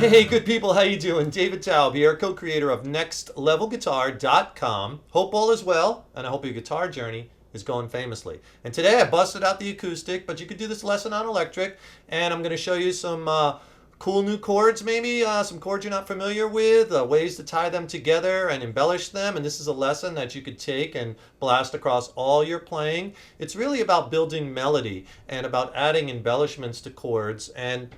Hey, good people, how you doing? David Taub here, co-creator of NextLevelGuitar.com. Hope all is well, and I hope your guitar journey is going famously. And today I busted out the acoustic, but you could do this lesson on electric, and I'm going to show you some cool new chords, maybe some chords you're not familiar with, ways to tie them together and embellish them. And this is a lesson that you could take and blast across all your playing. It's really about building melody and about adding embellishments to chords and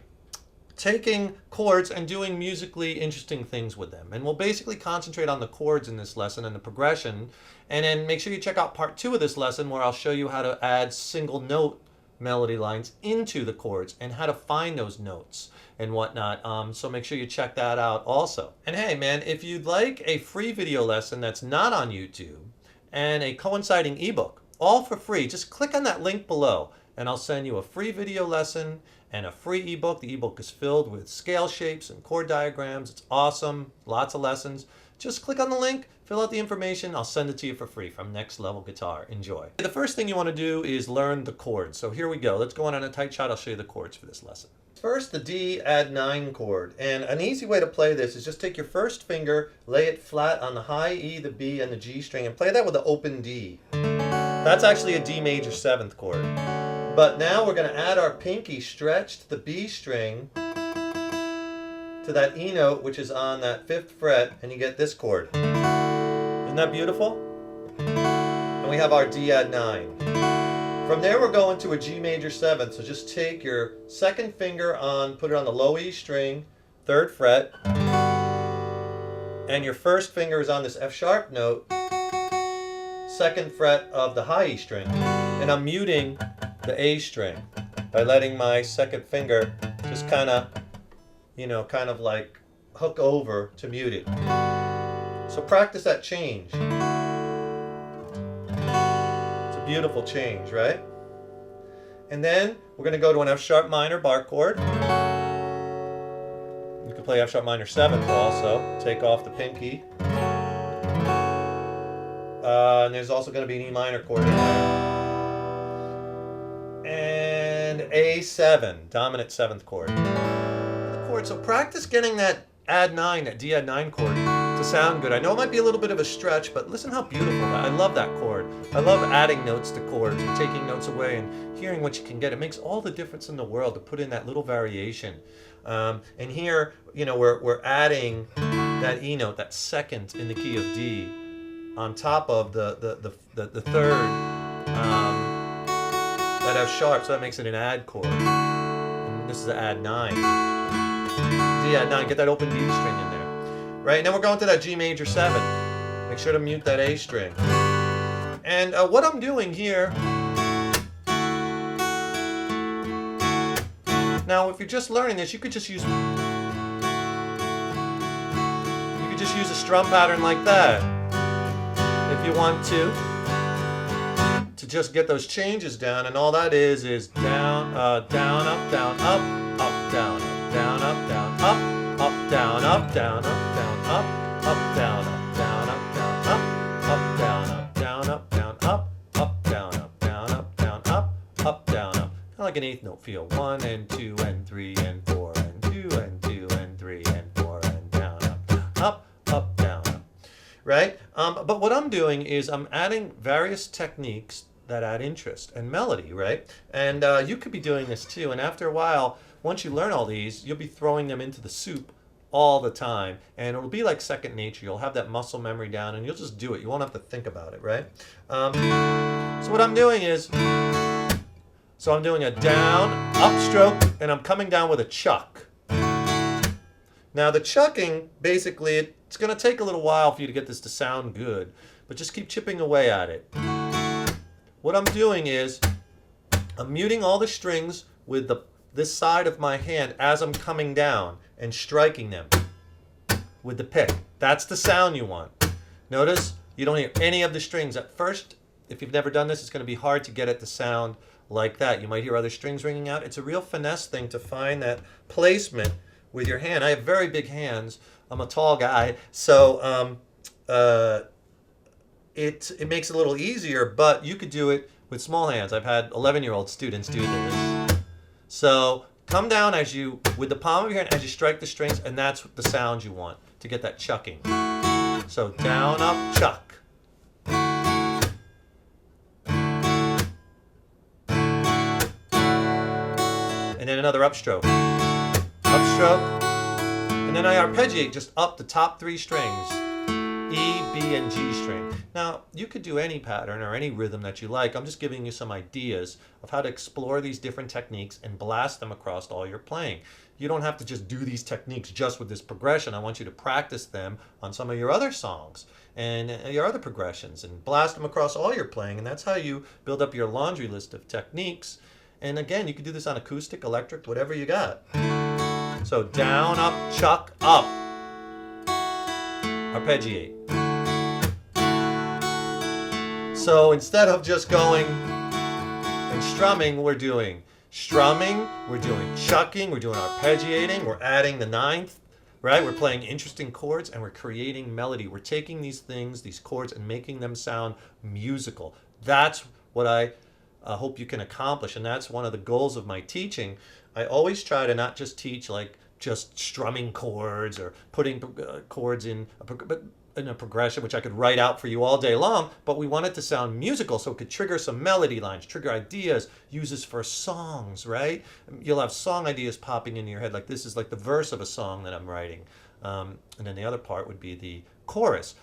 taking chords and doing musically interesting things with them. And we'll basically concentrate on the chords in this lesson and the progression. And then make sure you check out part 2 of this lesson where I'll show you how to add single note melody lines into the chords and how to find those notes and whatnot. So make sure you check that out also. And hey man, if you'd like a free video lesson that's not on YouTube and a coinciding ebook, all for free, just click on that link below and I'll send you a free video lesson and a free ebook. The ebook is filled with scale shapes and chord diagrams. It's awesome, lots of lessons. Just click on the link, fill out the information, I'll send it to you for free from Next Level Guitar. Enjoy. The first thing you want to do is learn the chords. So here we go. Let's go on a tight shot. I'll show you the chords for this lesson. First, the D add 9 chord. And an easy way to play this is just take your first finger, lay it flat on the high E, the B, and the G string, and play that with an open D. That's actually a D major 7th chord. But now we're going to add our pinky stretch to the B string to that E note, which is on that 5th fret, and you get this chord. Isn't that beautiful? And we have our D add 9. From there we're going to a G major 7th, so just take your second finger on, put it on the low E string, 3rd fret, and your first finger is on this F sharp note, 2nd fret of the high E string, and I'm muting the A string by letting my second finger just kind of like hook over to mute it. So practice that change. It's a beautiful change, right? And then we're going to go to an F sharp minor bar chord. You can play F sharp minor 7th also. Take off the pinky. And there's also going to be an E minor chord in there. And A7, dominant 7th chord. So practice getting that add 9, that D add 9 chord to sound good. I know it might be a little bit of a stretch, but listen how beautiful that. I love that chord. I love adding notes to chords and taking notes away and hearing what you can get. It makes all the difference in the world to put in that little variation. And here, we're adding that E note, that 2nd in the key of D, on top of the 3rd, that F sharp, so that makes it an add chord. And this is an add 9. D add 9, get that open D string in there. Right, now we're going to that G major 7. Make sure to mute that A string. And what I'm doing here, now if you're just learning this, you could just use a strum pattern like that if you want to just get those changes down. And all that is down, down, up, down, up, up, down, up. Down, up, down, up, up, down, up, down, up, down, up, up, down, up, down, up, down, up, down, up, down, up, down, up, down, up, down, up, down, up. Kind of like an 8th note feel. 1 and 2 and 3 and 4 and 2 and 2 and 3 and 4 and down, up, down, up. Right? But what I'm doing is I'm adding various techniques that add interest and melody, right? And you could be doing this too. And after a while, once you learn all these, you'll be throwing them into the soup all the time. And it'll be like second nature. You'll have that muscle memory down and you'll just do it. You won't have to think about it, right? So what I'm doing is, I'm doing a down, up stroke, and I'm coming down with a chuck. Now the chucking, basically, it's going to take a little while for you to get this to sound good. But just keep chipping away at it. What I'm doing is, I'm muting all the strings with this side of my hand as I'm coming down and striking them with the pick. That's the sound you want. Notice you don't hear any of the strings. At first, if you've never done this, it's going to be hard to get it to sound like that. You might hear other strings ringing out. It's a real finesse thing to find that placement with your hand. I have very big hands. I'm a tall guy, so it makes it a little easier, but you could do it with small hands. I've had 11-year-old students do this. So come down with the palm of your hand as you strike the strings, and that's the sound you want to get that chucking. So down, up, chuck. And then another upstroke. Upstroke. And then I arpeggiate just up the top 3 strings. E, B, and G string. Now, you could do any pattern or any rhythm that you like. I'm just giving you some ideas of how to explore these different techniques and blast them across all your playing. You don't have to just do these techniques just with this progression. I want you to practice them on some of your other songs and your other progressions and blast them across all your playing. And that's how you build up your laundry list of techniques. And again, you can do this on acoustic, electric, whatever you got. So down, up, chuck, up. Arpeggiate. So instead of just going and strumming, we're doing strumming, we're doing chucking, we're doing arpeggiating, we're adding the 9th, right? We're playing interesting chords and we're creating melody. We're taking these things, these chords, and making them sound musical. That's what I hope you can accomplish, and that's one of the goals of my teaching. I always try to not just teach like just strumming chords or putting chords in a progression, which I could write out for you all day long, but we want it to sound musical so it could trigger some melody lines, trigger ideas, uses for songs, right? You'll have song ideas popping into your head, like this is like the verse of a song that I'm writing. And then the other part would be the chorus.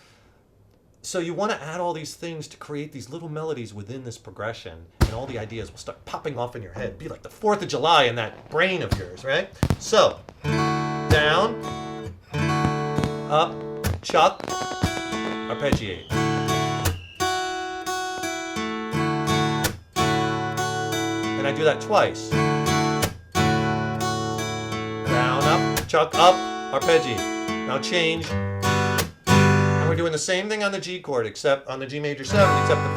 So you want to add all these things to create these little melodies within this progression, and all the ideas will start popping off in your head. Be like the 4th of July in that brain of yours, right? So, down, up, chuck, arpeggiate. And I do that twice. Down, up, chuck, up, arpeggiate. Now change. We're doing the same thing on the G chord, except on the G major 7, except the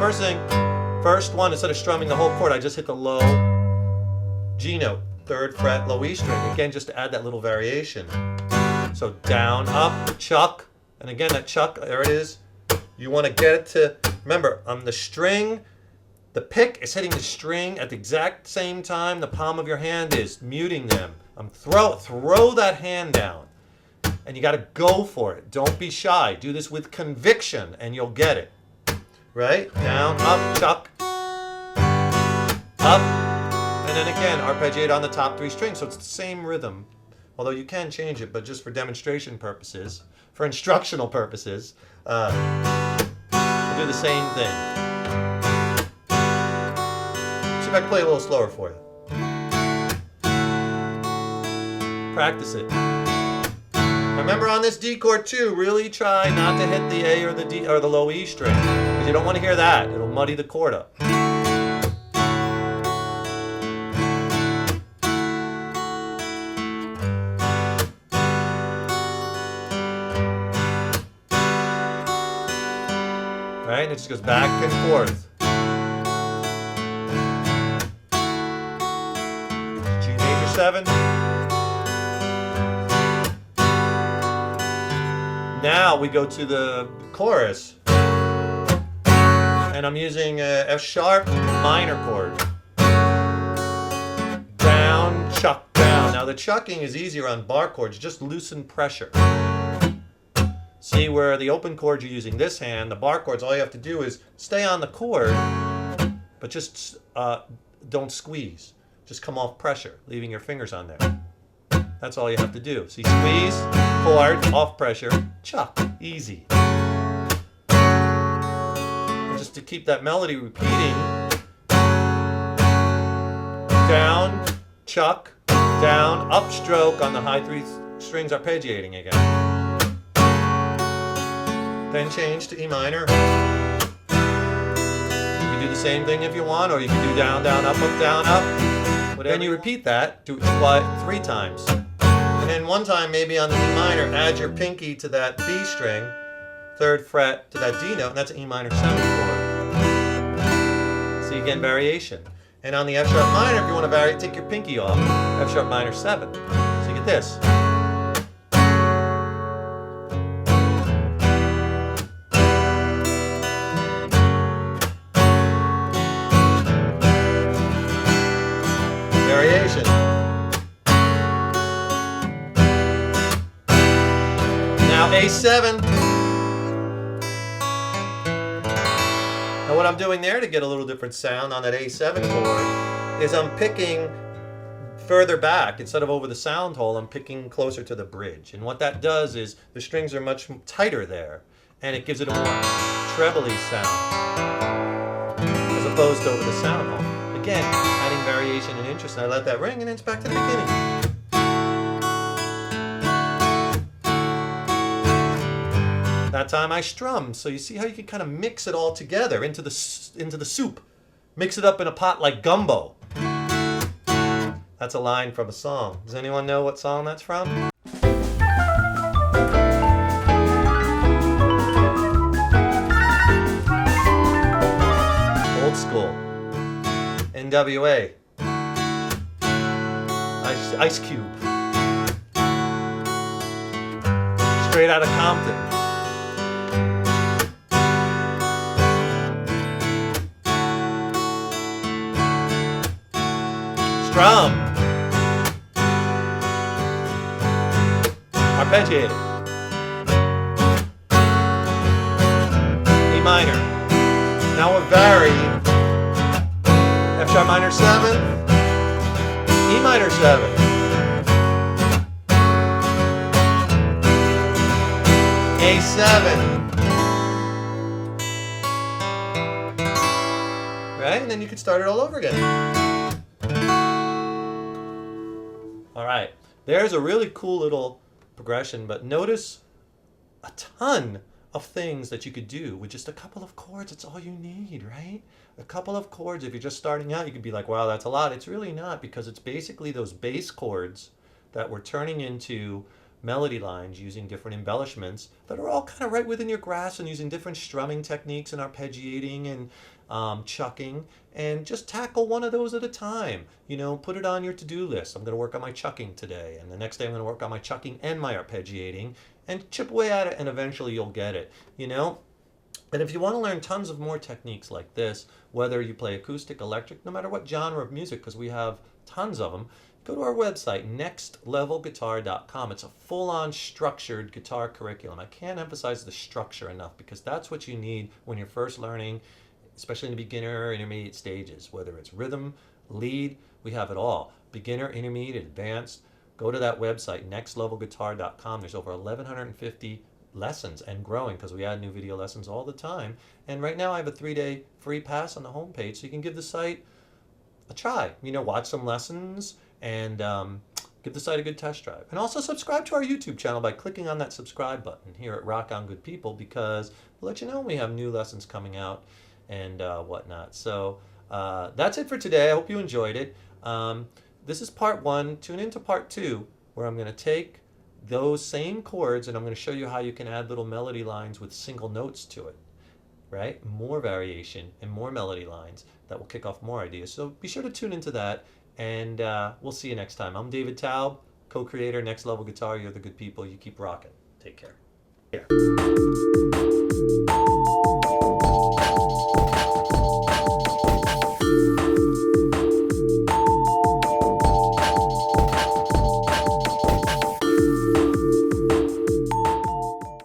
first one, instead of strumming the whole chord, I just hit the low G note, 3rd fret, low E string. Again, just to add that little variation. So down, up, chuck, and again, that chuck, there it is. You want to get it to, remember, on the string, the pick is hitting the string at the exact same time the palm of your hand is muting them. Throw that hand down. And you got to go for it. Don't be shy. Do this with conviction and you'll get it. Right? Down, up, chuck, up, and then again, arpeggiate on the top 3 strings. So it's the same rhythm, although you can change it, but just for demonstration purposes, for instructional purposes, we'll do the same thing. See if I can play a little slower for you. Practice it. Remember on this D chord too, really try not to hit the A or the D or the low E string, because you don't want to hear that. It'll muddy the chord up. Right? And it just goes back and forth. G major 7. Now we go to the chorus, and I'm using a F sharp minor chord. Down, chuck, down. Now the chucking is easier on bar chords, just loosen pressure. See where the open chords you're using this hand, the bar chords, all you have to do is stay on the chord, but just don't squeeze. Just come off pressure, leaving your fingers on there. That's all you have to do. See, squeeze, chord, off pressure, chuck, easy. And just to keep that melody repeating, down, chuck, down, upstroke on the high 3 strings, arpeggiating again. Then change to E minor. You can do the same thing if you want, or you can do down, down, up, down, up. Then you repeat that, do it 3 times. And then one time, maybe on the E minor, add your pinky to that B string, 3rd fret to that D note, and that's an E minor 7 chord. See, again, variation. And on the F sharp minor, if you want to vary, take your pinky off, F sharp minor 7. So you get this. Variation. A7. Now what I'm doing there to get a little different sound on that A7 chord is I'm picking further back. Instead of over the sound hole, I'm picking closer to the bridge. And what that does is the strings are much tighter there, and it gives it a more trebly sound as opposed to over the sound hole. Again, adding variation and interest, and I let that ring, and then it's back to the beginning. That time I strum, so you see how you can kind of mix it all together into the soup. Mix it up in a pot like gumbo. That's a line from a song. Does anyone know what song that's from? Old school. NWA. Ice Cube. Straight out of Compton. Strum. Arpeggiated. E minor. Now we're varying. F sharp minor 7. E minor 7. A7. Right? And then you can start it all over again. All right, there's a really cool little progression, but notice a ton of things that you could do with just a couple of chords. It's all you need, right? A couple of chords. If you're just starting out, you could be like, wow, that's a lot. It's really not, because it's basically those bass chords that we're turning into melody lines using different embellishments that are all kind of right within your grasp, and using different strumming techniques and arpeggiating and chucking, and just tackle one of those at a time. You know, put it on your to-do list. I'm going to work on my chucking today, and the next day I'm going to work on my chucking and my arpeggiating, and chip away at it, and eventually you'll get it, you know? And if you want to learn tons of more techniques like this, whether you play acoustic, electric, no matter what genre of music, because we have tons of them, go to our website, nextlevelguitar.com. It's a full-on structured guitar curriculum. I can't emphasize the structure enough, because that's what you need when you're first learning, especially in the beginner or intermediate stages. Whether it's rhythm, lead, we have it all. Beginner, intermediate, advanced. Go to that website, nextlevelguitar.com. There's over 1,150 lessons and growing, because we add new video lessons all the time. And right now I have a 3-day free pass on the homepage, so you can give the site a try. You know, watch some lessons and give the site a good test drive. And also subscribe to our YouTube channel by clicking on that subscribe button here at Rock On Good People, because we'll let you know when we have new lessons coming out and whatnot. So that's it for today. I hope you enjoyed it. This is part 1. Tune into part 2, where I'm going to take those same chords and I'm going to show you how you can add little melody lines with single notes to it, right? More variation and more melody lines that will kick off more ideas. So be sure to tune into that, and we'll see you next time. I'm David Taub, co-creator, Next Level Guitar. You're the good people. You keep rocking. Take care. Yeah.